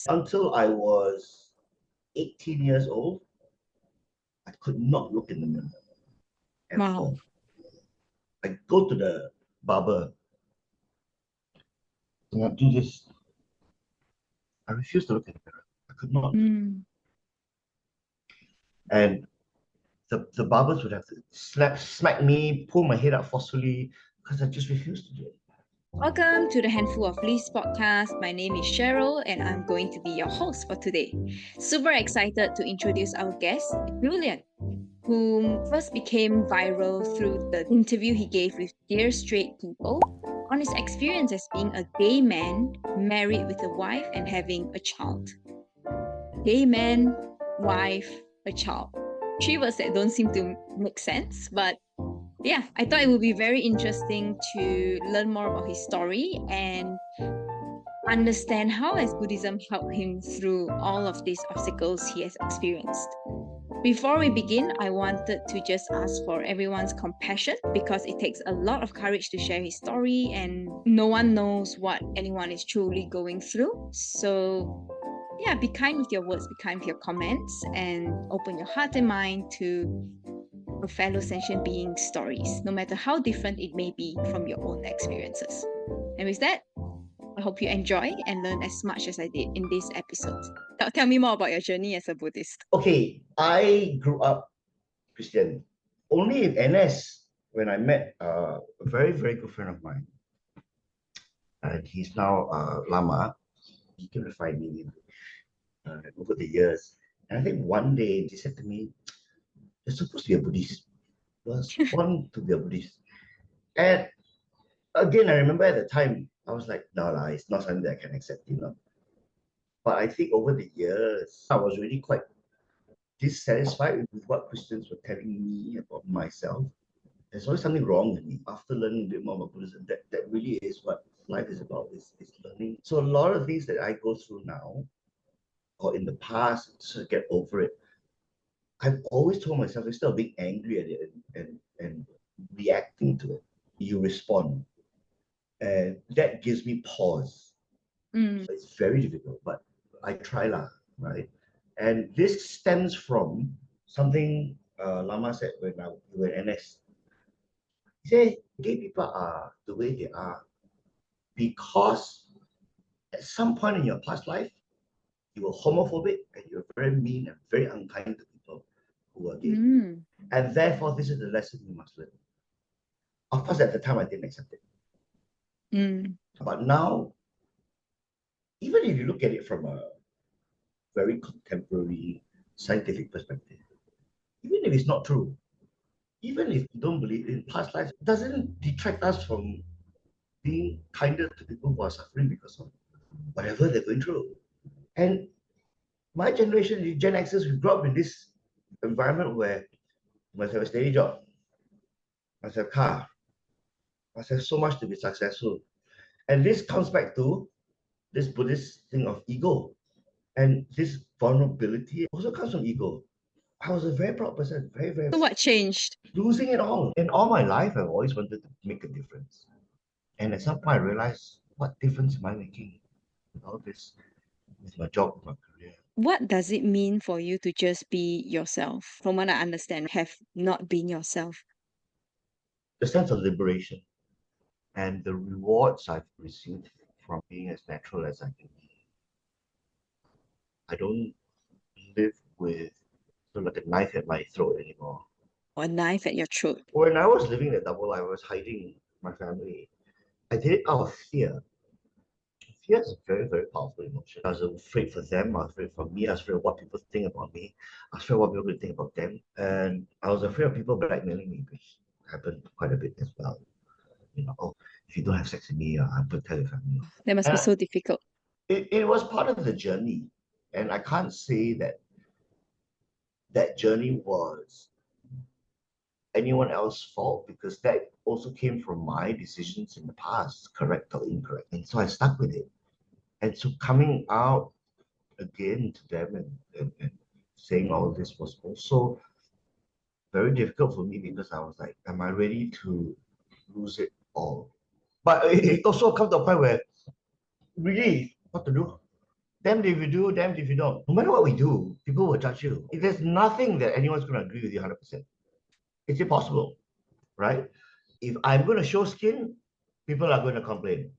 Until I was 18 years old, I could not look in the mirror at all. I go to the barber and I do this. I refuse to look in the mirror. I could not. And the barbers would have to smack me, pull my head out forcefully because I just refused to do it. Welcome to the Handful of Leaves podcast. My name is Cheryl and I'm going to be your host for today. Super excited to introduce our guest, Julian, who first became viral through the interview he gave with Dear Straight People on his experience as being a gay man, married with a wife and having a child. Gay man, wife, a child. 3 words that don't seem to make sense, but yeah, I thought it would be very interesting to learn more about his story and understand how has Buddhism helped him through all of these obstacles he has experienced. Before we begin, I wanted to just ask for everyone's compassion because it takes a lot of courage to share his story and no one knows what anyone is truly going through. So yeah, be kind with your words, be kind with your comments, and open your heart and mind to a fellow sentient being's stories, no matter how different it may be from your own experiences. And with that, I hope you enjoy and learn as much as I did in this episode. Tell me more about your journey as a Buddhist. Okay, I grew up Christian. Only in NS when I met a very, very good friend of mine. And he's now Lama. He came to find me over the years. And I think one day he said to me, "You're supposed to be a Buddhist. You was born to be a Buddhist." And again, I remember at the time, I was like, no, it's not something that I can accept, But I think over the years, I was really quite dissatisfied with what Christians were telling me about myself. There's always something wrong with me. After learning a bit more about Buddhism, that really is what life is about, is learning. So a lot of things that I go through now, or in the past, to get over it, I've always told myself, instead of being angry at it and reacting to it, you respond. And that gives me pause. It's very difficult, but I try lah, right? And this stems from something Lama said when we were in NS. He said, gay people are the way they are because at some point in your past life, you were homophobic and you're very mean and very unkind to people who are gay. And therefore, this is the lesson you must learn. Of course, at the time, I didn't accept it. But now, even if you look at it from a very contemporary scientific perspective, even if it's not true, even if you don't believe in past lives, it doesn't detract us from being kinder to people who are suffering because of whatever they're going through. And my generation, the Gen Xers, we grew up in this environment where you must have a steady job, must have a car, must have so much to be successful. And this comes back to this Buddhist thing of ego. And this vulnerability also comes from ego. I was a very proud person, very, very. So what changed? Losing it all. In all my life, I've always wanted to make a difference. And at some point, I realized, what difference am I making with all this, with my job, with my career? What does it mean for you to just be yourself? From what I understand, have not been yourself. The sense of liberation and the rewards I've received from being as natural as I can be. I don't live with sort of like a knife at my throat anymore. Or a knife at your throat. When I was living in double, I was hiding my family. I did it out of fear. Fear is a very, very powerful emotion. I was afraid for them, I was afraid for me, I was afraid of what people think about me, I was afraid of what people would think about them. And I was afraid of people blackmailing me, which happened quite a bit as well. Oh, if you don't have sex with me, I'm going to tell your family. That must be so difficult. It was part of the journey. And I can't say that that journey was anyone else's fault, because that also came from my decisions in the past, correct or incorrect. And so I stuck with it. And so coming out again to them and saying all this was also very difficult for me, because I was like, am I ready to lose it all? But it also comes to a point where really what to do? Damned if you do, damned if you don't. No matter what we do, people will judge you. There's nothing that anyone's going to agree with you 100%. It's impossible, right? If I'm going to show skin, people are going to complain.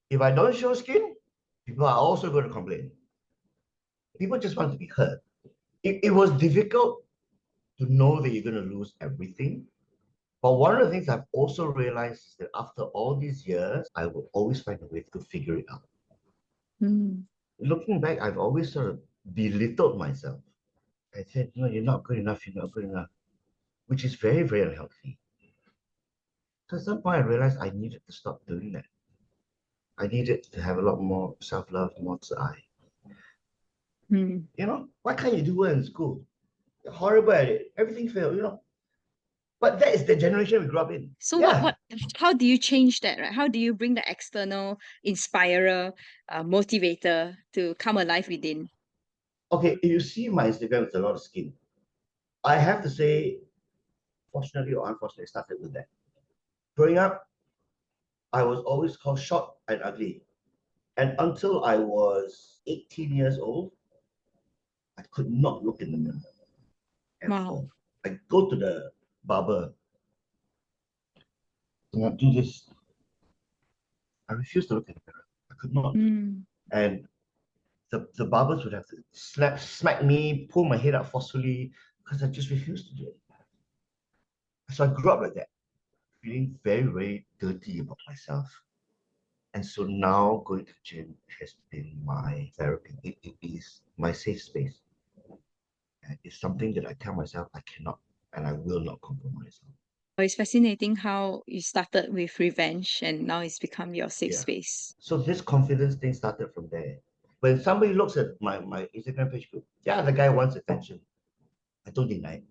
If I don't show skin, people are also going to complain. People just want to be heard. It was difficult to know that you're going to lose everything. But one of the things I've also realized is that after all these years, I will always find a way to figure it out. Mm. Looking back, I've always sort of belittled myself. I said, no, you're not good enough, you're not good enough, which is very, very unhealthy. So at some point, I realized I needed to stop doing that. I needed to have a lot more self-love, more eye. Mm. You know, why can't you do well in school? You're horrible at it. Everything failed, you know. But that is the generation we grew up in. So Yeah. how do you change that, right? How do you bring the external inspirer, motivator to come alive within? Okay, if you see my Instagram, it's a lot of skin. I have to say, fortunately or unfortunately, it started with that. Growing up, I was always called short and ugly. And until I was 18 years old, I could not look in the mirror at Wow. all. I go to the barber, and I do this. I refused to look in the mirror. I could not. Mm. And the barbers would have to smack me, pull my head up forcefully, because I just refused to do it. So I grew up like that, feeling very, very dirty about myself. And so now going to the gym has been my therapy. It is my safe space. And it's something that I tell myself I cannot and I will not compromise on. It's fascinating how you started with revenge and now it's become your safe Yeah. space. So this confidence thing started from there. When somebody looks at my Instagram page, yeah, the guy wants attention. I don't deny it.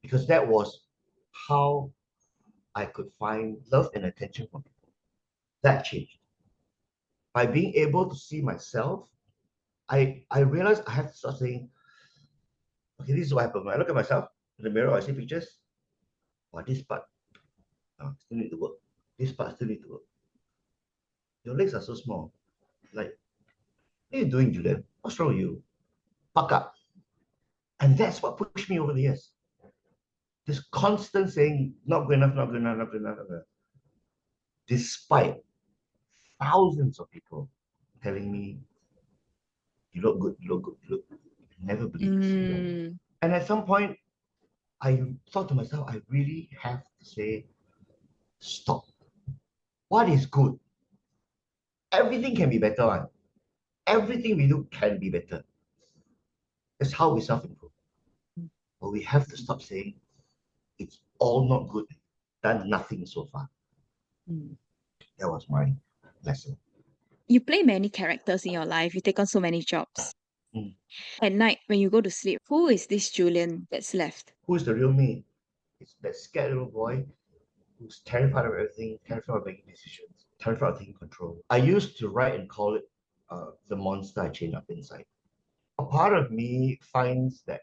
Because that was how I could find love and attention from people. That changed. By being able to see myself, I realized I have to start saying, okay, this is what happened. When I look at myself in the mirror, I see pictures. Oh, this part still need to work. This part still need to work. Your legs are so small. Like, what are you doing, Julian? What's wrong with you? Fuck up. And that's what pushed me over the years. This constant saying, not good enough, not good enough, not good enough, not good enough. Despite thousands of people telling me, you look good, you look good, you look good. I never believed this. Mm. And at some point, I thought to myself, I really have to say, stop. What is good? Everything can be better. Right? Everything we do can be better. That's how we self-improve. But we have to stop saying it's all not good. Done nothing so far. Mm. That was my lesson. You play many characters in your life, you take on so many jobs. Mm. At night, when you go to sleep, who is this Julian that's left? Who is the real me? It's that scared little boy who's terrified of everything, terrified of making decisions, terrified of taking control. I used to write and call it the monster I chained up inside. A part of me finds that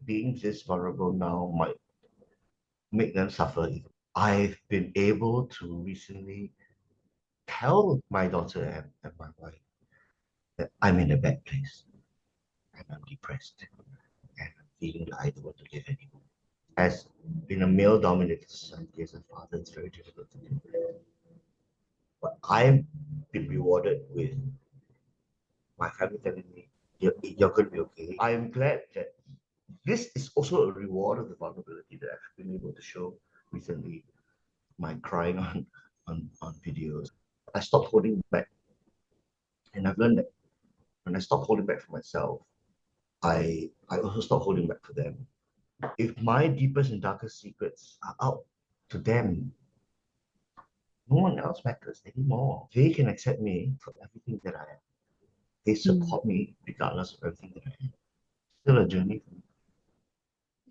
being this vulnerable now might make them suffer. I've been able to recently tell my daughter and my wife that I'm in a bad place and I'm depressed and I'm feeling like I don't want to live anymore. As in a male dominated society, as a father, it's very difficult to do. But I've been rewarded with my family telling me, you're going to be okay. I'm glad that this is also a reward of the vulnerability that I've been able to show recently. My crying on videos. I stopped holding back. And I've learned that when I stop holding back for myself, I also stop holding back for them. If my deepest and darkest secrets are out to them, no one else matters anymore. They can accept me for everything that I am. They support me regardless of everything that I am. Still a journey for me.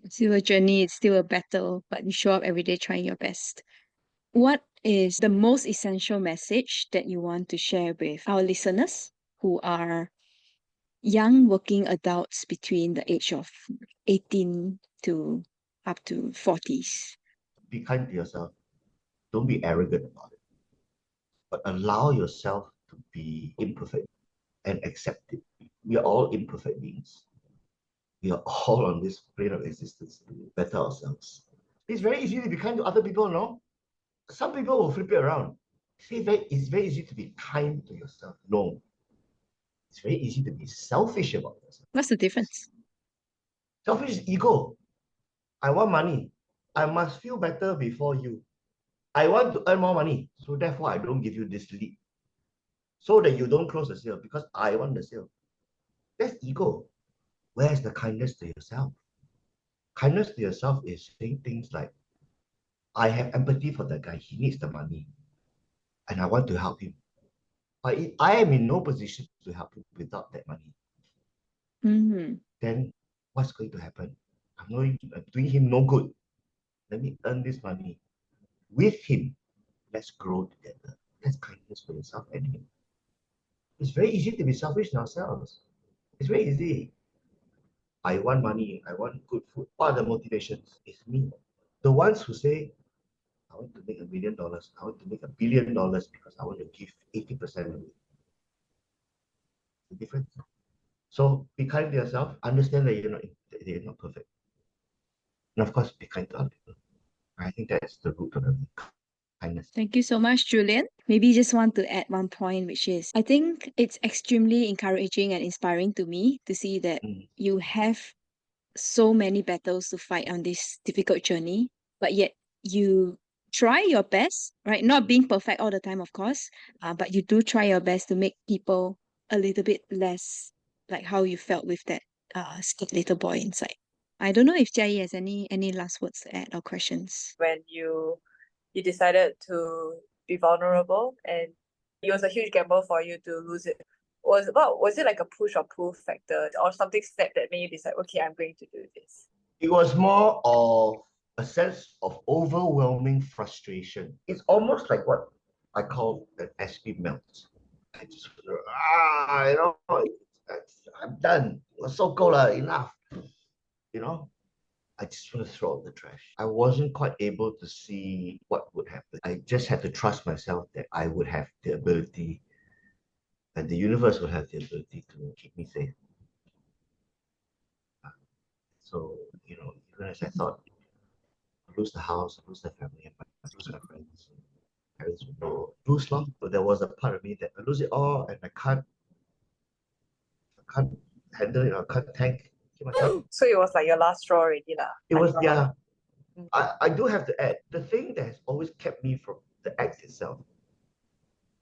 It's still a journey, it's still a battle, but you show up every day trying your best. What is the most essential message that you want to share with our listeners who are young working adults between the age of 18 to up to 40s? Be kind to yourself. Don't be arrogant about it, but allow yourself to be imperfect and accept it. We are all imperfect beings. We are all on this plane of existence to better ourselves. It's very easy to be kind to other people, no? Some people will flip it around. It's very easy to be kind to yourself. No. It's very easy to be selfish about yourself. What's the difference? Selfish is ego. I want money. I must feel better before you. I want to earn more money. So therefore, I don't give you this lead. So that you don't close the sale because I want the sale. That's ego. Where's the kindness to yourself? Kindness to yourself is saying things like, I have empathy for that guy. He needs the money. And I want to help him. But if I am in no position to help him without that money, then what's going to happen? I'm doing him no good. Let me earn this money with him. Let's grow together. That's kindness for yourself and him. It's very easy to be selfish in ourselves. It's very easy. I want money. I want good food. What are the motivations? It's me. The ones who say, I want to make $1 million. I want to make $1 billion because I want to give 80% of it. The difference. So be kind to yourself. Understand that you're not perfect. And of course, be kind to other people. I think that's the root of everything. Kindness. Thank you so much, Julian. Maybe just want to add one point, which is I think it's extremely encouraging and inspiring to me to see that you have so many battles to fight on this difficult journey, but yet you try your best, right? Not being perfect all the time, of course, but you do try your best to make people a little bit less like how you felt with that scared little boy inside. I don't know if Jia Yi has any last words to add or questions. When you decided to be vulnerable, and it was a huge gamble for you to lose it. Was it like a push or pull factor or something snapped that made you decide, okay, I'm going to do this? It was more of a sense of overwhelming frustration. It's almost like what I call an ice cream melt. I just, I'm done. It was so cold, enough. I just want to throw out the trash. I wasn't quite able to see what would happen. I just had to trust myself that I would have the ability, and the universe would have the ability to keep me safe. So, even as I thought, I lose the house, I lose the family, I lose my friends, parents would know, lose long. But there was a part of me that I lose it all, and I can't handle it, I can't tank myself. So it was like your last straw already, lah. It was, yeah. I do have to add, the thing that has always kept me from the act itself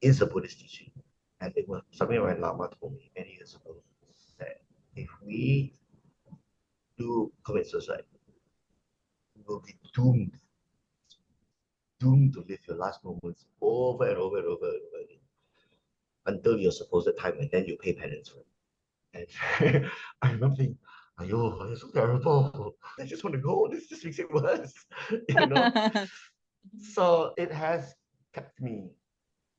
is a Buddhist teaching. And it was something my Lama told me many years ago, that if we do commit suicide, we will be doomed to live your last moments over and over and over and over again until your supposed time, and then you pay penance for it. And I remember thinking, Ayo, it's so terrible. I just want to go. This just makes it worse. So it has kept me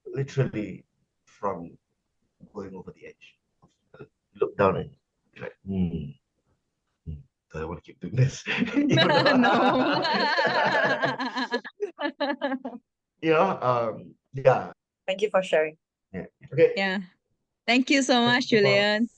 literally from going over the edge. Look down and be like, do I want to keep doing this? No. Yeah. Thank you for sharing. Yeah. Okay. Yeah. Thank you so much, Julian.